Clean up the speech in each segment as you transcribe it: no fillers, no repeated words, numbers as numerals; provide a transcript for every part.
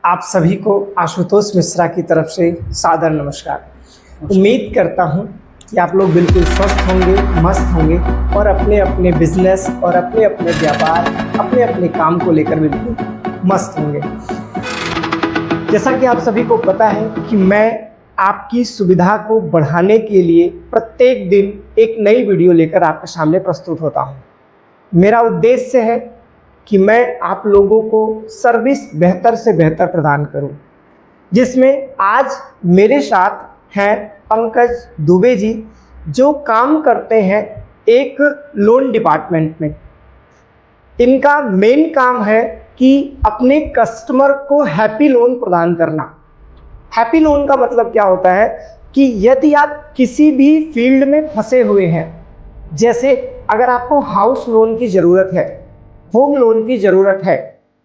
आप सभी को आशुतोष मिश्रा की तरफ से सादर नमस्कार। उम्मीद करता हूं कि आप लोग बिल्कुल स्वस्थ होंगे, मस्त होंगे और अपने अपने बिजनेस और अपने अपने व्यापार, अपने अपने काम को लेकर बिल्कुल मस्त होंगे। जैसा कि आप सभी को पता है कि मैं आपकी सुविधा को बढ़ाने के लिए प्रत्येक दिन एक नई वीडियो लेकर आपके सामने प्रस्तुत होता हूं। मेरा उद्देश्य है कि मैं आप लोगों को सर्विस बेहतर से बेहतर प्रदान करूं, जिसमें आज मेरे साथ हैं पंकज दुबे जी, जो काम करते हैं एक लोन डिपार्टमेंट में। इनका मेन काम है कि अपने कस्टमर को हैप्पी लोन प्रदान करना। हैप्पी लोन का मतलब क्या होता है कि यदि आप किसी भी फील्ड में फंसे हुए हैं, जैसे अगर आपको हाउस लोन की ज़रूरत है, होम लोन की ज़रूरत है,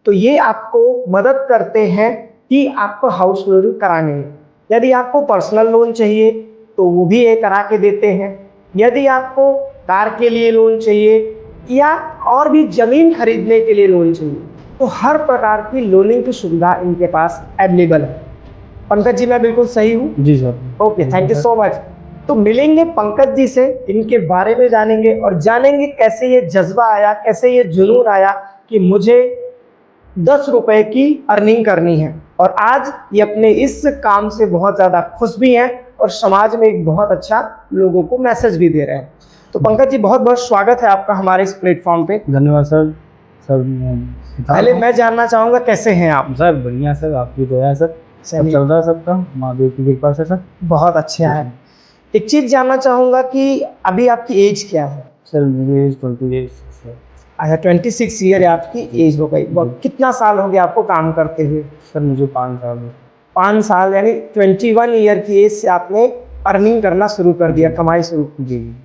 तो ये आपको मदद करते हैं कि आपको हाउस लोन कराने में। यदि आपको पर्सनल लोन चाहिए तो वो भी ये करा के देते हैं। यदि आपको कार के लिए लोन चाहिए या और भी ज़मीन खरीदने के लिए लोन चाहिए, तो हर प्रकार की लोनिंग की सुविधा इनके पास अवेलेबल है। पंकज जी, मैं बिल्कुल सही हूँ? जी sir. Okay, thank you so much. तो मिलेंगे पंकज जी से, इनके बारे में जानेंगे और जानेंगे कैसे ये जज्बा आया, कैसे ये जुनून आया कि मुझे 10 रुपए की अर्निंग करनी है। और आज ये अपने इस काम से बहुत ज़्यादा खुश भी हैं और समाज में एक बहुत अच्छा लोगों को मैसेज भी दे रहे हैं। तो पंकज जी, बहुत बहुत स्वागत है आपका हमारे इस प्लेटफॉर्म पे। धन्यवाद सर। पहले मैं जानना चाहूँगा कैसे हैं आप? सर बढ़िया सर, आपकी दया है सर, सब चल रहा है सबका महादेव की कृपा से सर। बहुत अच्छे हैं। एक चीज़ जानना चाहूँगा कि अभी आपकी एज क्या है? सर मेरी एज 28 है। अच्छा, 26 ईयर आपकी एज हो गई। कितना साल हो गया आपको काम करते हुए? सर मुझे 5 साल। 5 साल, यानी 21 ईयर की एज से आपने अर्निंग करना शुरू कर दिया, कमाई शुरू। जी।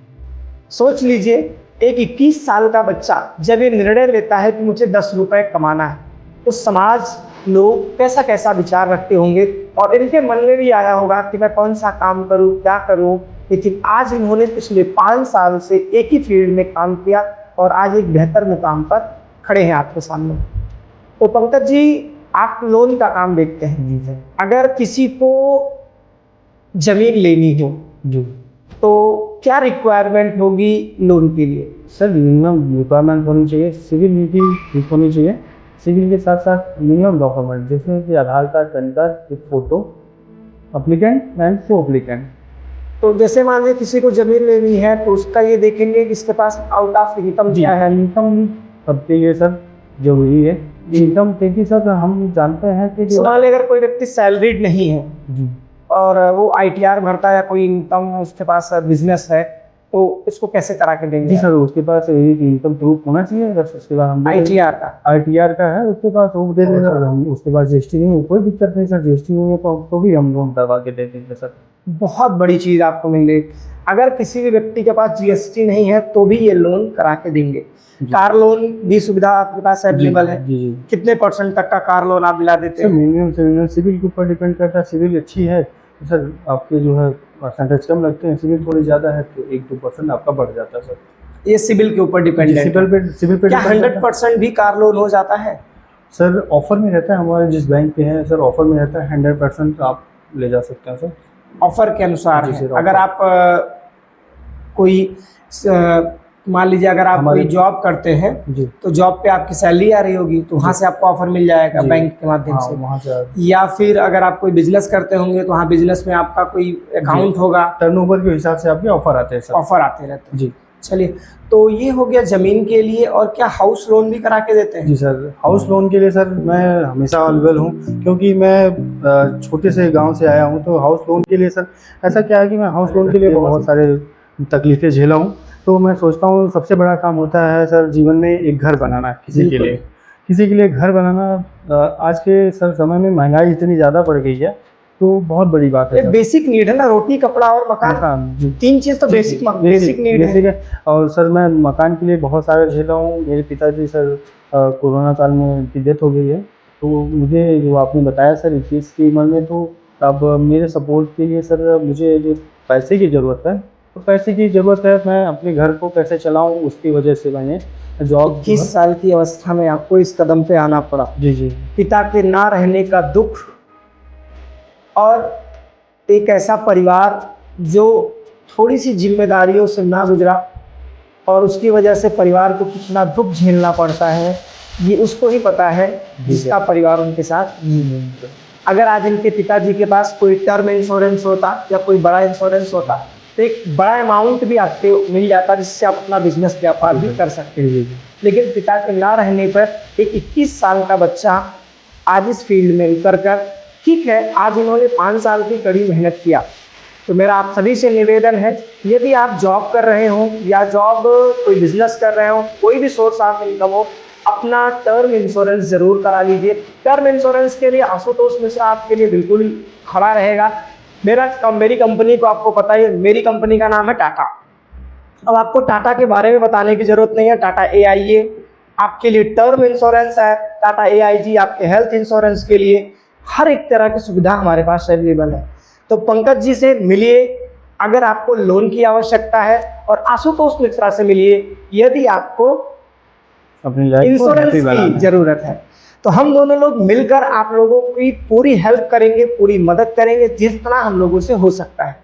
सोच लीजिए, एक 21 साल का बच्चा जब ये निर्णय लेता है कि मुझे 10 रुपए कमाना है, तो समाज, लोग कैसा कैसा विचार रखते होंगे और इनके मन में भी आया होगा कि मैं कौन सा काम करूं, क्या करूं। लेकिन आज इन्होंने पिछले 5 साल से एक ही फील्ड में काम किया और आज एक बेहतर मुकाम पर खड़े हैं आपके सामने। तो पंकज जी, आप लोन का काम देखते हैं। जी सर। अगर किसी को जमीन लेनी हो जी, तो क्या रिक्वायरमेंट होगी लोन के लिए? सर मिनिमम रिक्वायरमेंट होनी चाहिए, सिविल नीति ठीक होनी चाहिए। सिविल के साथ साथ मिनिमम डॉक्यूमेंट जैसे कि आधार कार्ड, पैन कार्ड, एक फ़ोटो, अप्लीकेंट एंड को अप्लीकेंट। तो जैसे मान लीजिए किसी को जमीन लेनी है तो उसका ये देखेंगे कि इसके पास आउट ऑफ इनकम क्या है। इनकम सबके लिए सर जरूरी है। इनकम क्योंकि सर हम जानते हैं कि मान लीजिए अगर कोई व्यक्ति सैलरीड नहीं है जी और वो ITR भरता है, कोई इनकम उसके पास बिजनेस है, तो इसको कैसे करा के देंगे? जी सर, उसके पास एक इनकम प्रूफ होना चाहिए। अगर उसके बाद हम ITR का है, उसके पास वो दे देंगे सर। हम उसके बाद GST नहीं, कोई दिक्कत नहीं सर। GST नहीं है तो भी हम लोन करवा के दे देंगे सर। बहुत बड़ी चीज आपको मिल गई। अगर किसी भी व्यक्ति के पास GST नहीं है तो भी ये लोन करा के देंगे। कार लोन भी सुविधा आपके पास अवेलेबल है। जी जी। कितने % तक का कार लोन आप दिला देते हैं? मिनिमम से मिनिमम सिविल के ऊपर डिपेंड करता है। सिविल अच्छी है तो सर आपके जो है परसेंटेज कम लगते हैं, सिविल थोड़ी ज़्यादा है तो 1-2% आपका बढ़ जाता है सर। ये सिविल के ऊपर डिपेंड है। सिविल पे क्या 100% भी कार लोन हो जाता है? सर ऑफर में रहता है, हमारे जिस बैंक पे है सर ऑफर में रहता है 100% आप ले जा सकते हैं सर। ऑफर के अनुसार है। सर, अगर आप कोई मान लीजिए अगर आप कोई जॉब करते हैं जी, तो जॉब पे आपकी सैलरी आ रही होगी तो वहाँ से आपको ऑफर मिल जाएगा बैंक के माध्यम से। वहाँ से। या फिर अगर आप कोई बिजनेस करते होंगे तो वहाँ बिजनेस में आपका कोई अकाउंट होगा, टर्नओवर के हिसाब से आपके ऑफर आते हैं सर। ऑफर आते रहते हैं। जी। चलिए, तो ये हो गया जमीन के लिए। और क्या हाउस लोन भी करा के देते हैं? जी सर, हाउस लोन के लिए सर मैं हमेशा अवेलेबल हूँ, क्योंकि मैं छोटे से गांव से आया हूँ। तो हाउस लोन के लिए सर ऐसा क्या है कि मैं हाउस लोन के लिए बहुत सारे तकलीफ़ें झेला हूँ। तो मैं सोचता हूँ सबसे बड़ा काम होता है सर जीवन में एक घर बनाना। किसी के लिए घर बनाना आज के सर समय में महंगाई इतनी ज़्यादा बढ़ गई है तो बहुत बड़ी बात है। बेसिक नीड है ना, रोटी, कपड़ा और मकान। 3 चीज़ तो बेसिक नीड है। और सर मैं मकान के लिए बहुत सारे झेला हूँ। मेरे पिताजी सर कोरोना काल में उनकी डेथ हो गई है। तो मुझे जो आपने बताया सर 21 की उम्र में, तो अब मेरे सपोर्ट के लिए सर मुझे जो पैसे की ज़रूरत है तो पैसे की ज़रूरत है, मैं अपने घर को कैसे चलाऊँ उसकी वजह से मैंने जॉब 21 साल की अवस्था में आपको इस कदम पे आना पड़ा। जी जी पिता के ना रहने का दुख और एक ऐसा परिवार जो थोड़ी सी जिम्मेदारियों से ना गुजरा और उसकी वजह से परिवार को कितना दुख झेलना पड़ता है, ये उसको ही पता है जिसका परिवार उनके साथ नहीं है। अगर आज इनके पिताजी के पास कोई टर्म इंश्योरेंस होता या कोई बड़ा इंश्योरेंस होता तो एक बड़ा अमाउंट भी आपको मिल जाता जिससे आप अपना बिजनेस व्यापार भी कर सकते हैं। लेकिन पिता के ना रहने पर एक 21 साल का बच्चा आज इस फील्ड में उतर कर, ठीक है आज इन्होंने 5 साल की कड़ी मेहनत किया, तो मेरा आप सभी से निवेदन है, यदि आप जॉब कर रहे हो या जॉब कोई बिजनेस कर रहे हो, कोई भी सोर्स ऑफ इनकम हो, अपना टर्म इंश्योरेंस जरूर करा लीजिए। टर्म इंश्योरेंस के लिए आशुतोष मिश्रा आपके लिए बिल्कुल खड़ा रहेगा। मेरी कंपनी को आपको पता है, मेरी कंपनी का नाम है टाटा। अब आपको टाटा के बारे में बताने की जरूरत नहीं है। टाटा AIA आपके लिए टर्म इंश्योरेंस है, टाटा AIG आपके हेल्थ इंश्योरेंस के लिए हर एक तरह की सुविधा हमारे पास अवेलेबल है। तो पंकज जी से मिलिए अगर आपको लोन की आवश्यकता है, और आशुतोष मिश्रा से मिलिए यदि आपको अपनी लाइफ को इंश्योरेंस की जरूरत है। तो हम दोनों लोग मिलकर आप लोगों की पूरी हेल्प करेंगे, पूरी मदद करेंगे जितना हम लोगों से हो सकता है।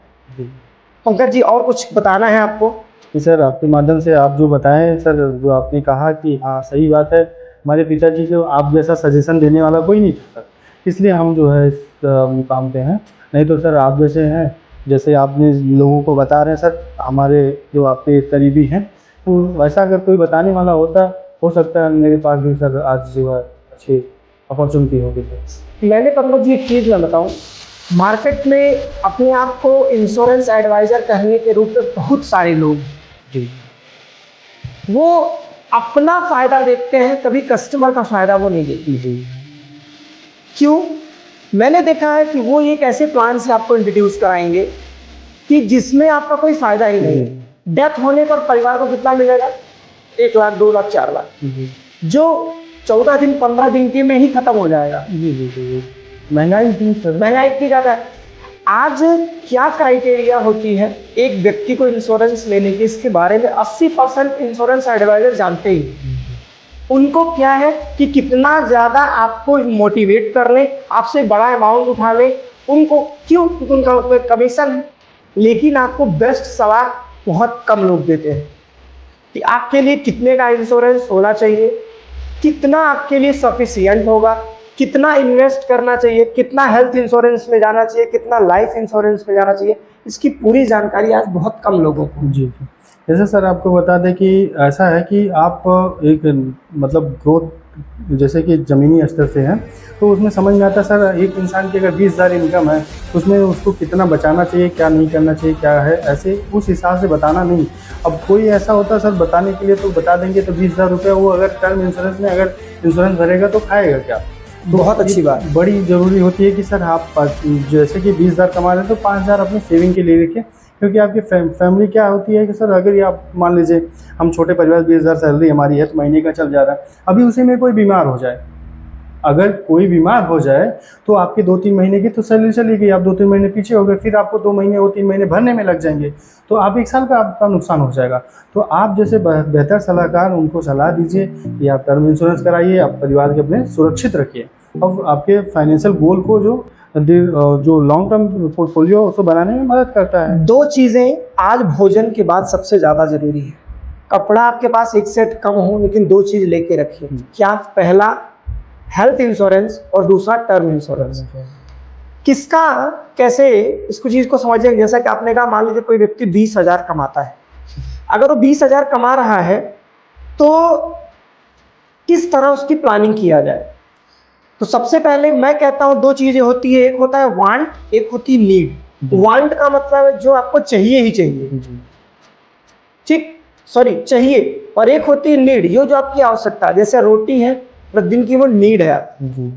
पंकज जी और कुछ बताना है आपको? जी सर, आपके माध्यम से आप जो बताएं सर, जो आपने कहा कि हाँ सही बात है, हमारे पिताजी को आप जैसा सजेशन देने वाला कोई नहीं था सर, इसलिए हम जो है इस मुकाम पे हैं। नहीं तो सर आप जैसे हैं, जैसे आपने लोगों को बता रहे हैं सर, हमारे जो आपके करीबी हैं, तो वैसा अगर कोई बताने वाला होता, हो सकता है मेरे पास भी सर आज जो है अच्छी अपॉर्चुनिटी होगी सर। मैंने पंकज जी एक चीज़ मैं बताऊँ, मार्केट में अपने आप को इंश्योरेंस एडवाइज़र कहने के रूप में बहुत सारे लोग जी वो अपना फ़ायदा देखते हैं, कभी कस्टमर का फ़ायदा वो नहीं देखते। जी क्यों? मैंने देखा है कि वो एक ऐसे प्लान से आपको इंट्रोड्यूस कराएंगे कि जिसमें आपका कोई फ़ायदा ही नहीं है। डेथ होने पर परिवार को कितना मिलेगा? 1 लाख, 2 लाख, 4 लाख, जी जो 14 दिन 15 दिन के में ही खत्म हो जाएगा। जी जी जी महंगाई इतनी सर, महंगाई इतनी ज़्यादा है। आज क्या क्राइटेरिया होती है एक व्यक्ति को इंश्योरेंस लेने की, इसके बारे में 80% इंश्योरेंस एडवाइजर जानते ही। उनको क्या है कि कितना ज़्यादा आपको मोटिवेट कर लें, आपसे बड़ा अमाउंट उठा लें, उनको क्यों? क्योंकि उनका उसमें कमीशन है। लेकिन आपको बेस्ट सलाह बहुत कम लोग देते हैं कि आपके लिए कितने का इंश्योरेंस होना चाहिए, कितना आपके लिए सफिशिएंट होगा, कितना इन्वेस्ट करना चाहिए, कितना हेल्थ इंश्योरेंस में जाना चाहिए, कितना लाइफ इंश्योरेंस में जाना चाहिए, इसकी पूरी जानकारी आज बहुत कम लोगों को। जी जी। जैसे सर आपको बता दें कि ऐसा है कि आप एक मतलब ग्रोथ जैसे कि ज़मीनी स्तर से हैं, तो उसमें समझ में आता है सर, एक इंसान की अगर 20,000 इनकम है, उसमें उसको कितना बचाना चाहिए, क्या नहीं करना चाहिए, क्या है, ऐसे उस हिसाब से बताना नहीं। अब कोई ऐसा होता है सर बताने के लिए, तो बता देंगे तो 20,000 रुपये वो अगर टर्म इंश्योरेंस में अगर इंश्योरेंस भरेगा तो खाएगा क्या? तो बहुत अच्छी बात। बड़ी ज़रूरी होती है कि सर आप जैसे कि 20,000 कमा रहे हैं तो 5,000 अपने सेविंग के लिए रखें, क्योंकि आपकी फैमिली क्या होती है कि सर अगर ये आप मान लीजिए हम छोटे परिवार 20,000 सैलरी हमारी है तो महीने का चल जा रहा है, अभी उसी में कोई बीमार हो जाए, अगर कोई बीमार हो जाए तो आपकी 2-3 महीने की तो सैलरी चली गई, आप 2-3 महीने पीछे हो गए, फिर आपको 2 महीने और 3 महीने भरने में लग जाएंगे, तो आप 1 साल का आपका नुकसान हो जाएगा। तो आप जैसे बेहतर सलाहकार उनको सलाह दीजिए कि आप टर्म इंश्योरेंस कराइए, आप परिवार के अपने सुरक्षित रखिए। अब आपके फाइनेंशियल गोल को जो लॉन्ग टर्म पोर्टफोलियो उसको बनाने में मदद करता है। 2 चीज़ें आज भोजन के बाद सबसे ज़्यादा ज़रूरी है। कपड़ा आपके पास एक सेट कम हो, लेकिन 2 चीज़ लेके रखिए। क्या? पहला हेल्थ इंश्योरेंस और दूसरा टर्म इंश्योरेंस। किसका कैसे इसको चीज़ को समझिए। जैसा कि आपने कहा, मान लीजिए कोई व्यक्ति 20,000 कमाता है, अगर वो 20,000 कमा रहा है तो किस तरह उसकी प्लानिंग किया जाए? तो सबसे पहले मैं कहता हूँ 2 चीज़ें होती है, एक होता है वांट, एक होती है नीड। वांट का मतलब है जो आपको चाहिए ही चाहिए, ठीक, सॉरी चाहिए, और एक होती है नीड, ये जो आपकी आवश्यकता है, जैसे रोटी है प्रतिदिन की, वो नीड है आपकी।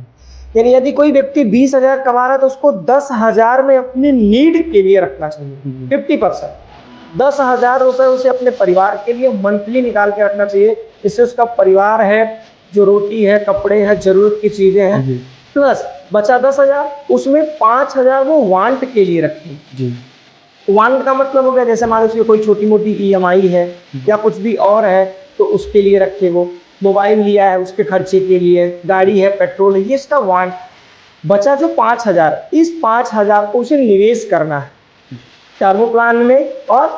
यानी यदि कोई व्यक्ति 20,000 कमा रहा है तो उसको 10,000 में अपनी नीड के लिए रखना चाहिए, 50%। 10,000 रुपये उसे अपने परिवार के लिए मंथली निकाल के रखना चाहिए, जिससे उसका परिवार है, जो रोटी है, कपड़े हैं, जरूरत की चीज़ें हैं, प्लस बचा 10,000, उसमें 5,000 वो वांट के लिए रखें। जी वांट का मतलब हो गया जैसे मान लो उसकी कोई छोटी मोटी EMI है या कुछ भी और है तो उसके लिए रखे वो, मोबाइल लिया है उसके खर्चे के लिए, गाड़ी है, पेट्रोल है, ये इसका वांट। बचा जो 5,000, इस 5,000 को उसे निवेश करना है टर्म प्लान में और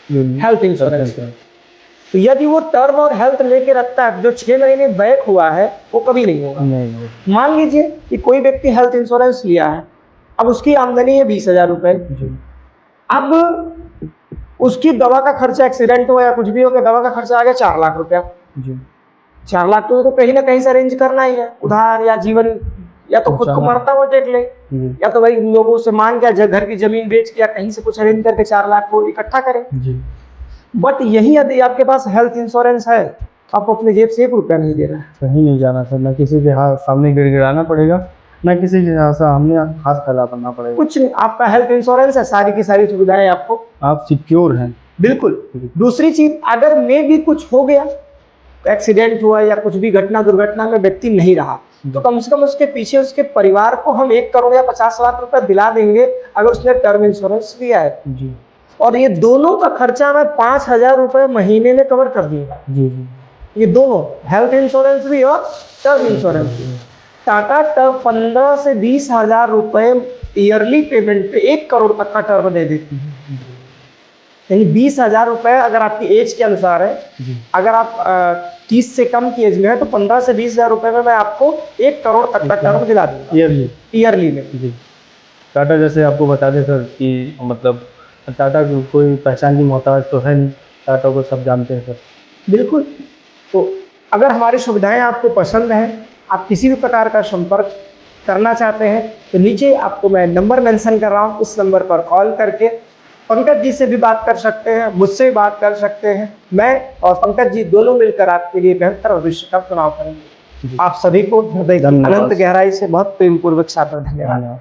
हेल्थ इंश्योरेंस में। तो यदि वो टर्म और हेल्थ लेके रखता है, जो 6 महीने बैक हुआ है वो कभी नहीं होगा। नहीं। मान लीजिए कि कोई व्यक्ति हेल्थ इंश्योरेंस लिया है, अब उसकी आमदनी है 20,000 रुपए, अब उसकी दवा का खर्चा, एक्सीडेंट हो या कुछ भी हो गया, दवा का खर्चा आ गया 4 लाख रुपया। 4 लाख तो कहीं ना कहीं से अरेंज करना ही है, उधार या जीवन, या तो खुद को मरता हुआ देख ले, या तो भाई लोगों से मांग के घर की जमीन बेच के या कहीं से कुछ अरेंज करके 4 लाख को इकट्ठा करें। बट यही यदि आपके पास हेल्थ इंश्योरेंस है, आप अपने जेब से 1 रुपया नहीं दे रहे हैं, कहीं नहीं जाना सर, ना किसी के हाथ सामने गिड़गिड़ाना पड़ेगा, ना किसी के सामने हाथ फैला करना पड़ेगा। कुछ नहीं, आपका हेल्थ इंश्योरेंस है, सारी की सारी सुविधाएं आपको, आप सिक्योर हैं। बिल्कुल। दूसरी चीज, अगर में भी कुछ हो गया, एक्सीडेंट हुआ या कुछ भी घटना दुर्घटना में व्यक्ति नहीं रहा, तो कम से कम उसके पीछे उसके परिवार को हम 1 करोड़ या 50 लाख रुपए दिला देंगे अगर उसने टर्म इंश्योरेंस लिया है जी। और ये दोनों का खर्चा मैं 5,000 रुपए महीने में कवर कर दूंगा। जी। ये दोनों, हेल्थ इंश्योरेंस भी और टर्म इंश्योरेंस भी। टाटा टर्म 15 से 20,000 रुपए ईयरली पेमेंट पे 1 करोड़ तक का टर्म दे देती है। यानी 20,000 रुपए अगर आपकी एज के अनुसार है, अगर आप 30 से कम की एज में है तो 15 से 20,000 रुपए में मैं आपको 1 करोड़ तक का टर्म दिला दूंगा ईयरली में। जी। टाटा जैसे आपको बता दें सर कि मतलब टाटा की कोई पहचान की मोहताज तो है नहीं, टाटा को सब जानते हैं सर। बिल्कुल। तो अगर हमारी सुविधाएं आपको पसंद हैं, आप किसी भी प्रकार का संपर्क करना चाहते हैं, तो नीचे आपको मैं नंबर मेंशन कर रहा हूँ, उस नंबर पर कॉल करके पंकज जी से भी बात कर सकते हैं, मुझसे भी बात कर सकते हैं। मैं और पंकज जी दोनों मिलकर आपके लिए बेहतर भविष्य का चुनाव करेंगे। आप सभी को हृदय की अनंत गहराई से बहुत प्रेम पूर्वक सादर धन्यवाद।